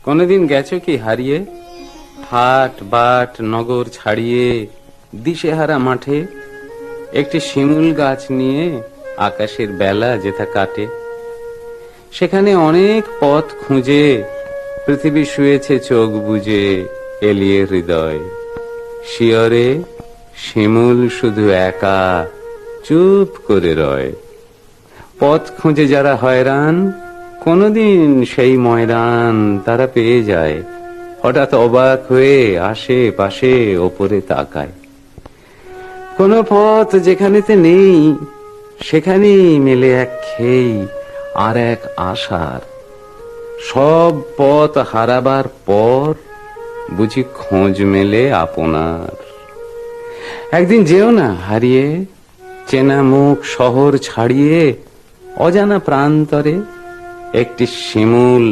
কোনদিন গেছো কি হারিয়ে, হাট বাট নগর ছাড়িয়ে দিশেহারা মাঠে? একটি শিমুল গাছ নিয়ে আকাশের বেলা যেথা কাটে, সেখানে অনেক পথ খুঁজে পৃথিবী শুয়েছে চোখ বুজে, এলিয়ে হৃদয় শিয়রে শিমুল শুধু একা চুপ করে রয়। পথ খুঁজে যারা হয়রান, কোনদিন সেই ময়দান তারা পেয়ে যায়। হঠাৎ অবাক হয়ে আসে পাশে ওপরে তাকায়। কোন পথ যেখানেতে নেই, সেখানেই মেলে এক খেই আর এক আশার। সব পথ হারাবার পর বুঝি খোঁজ মেলে আপনার। একদিন যেও না হারিয়ে, চেনা মুখ শহর ছাড়িয়ে, অজানা প্রান্তরে একটি শিমুল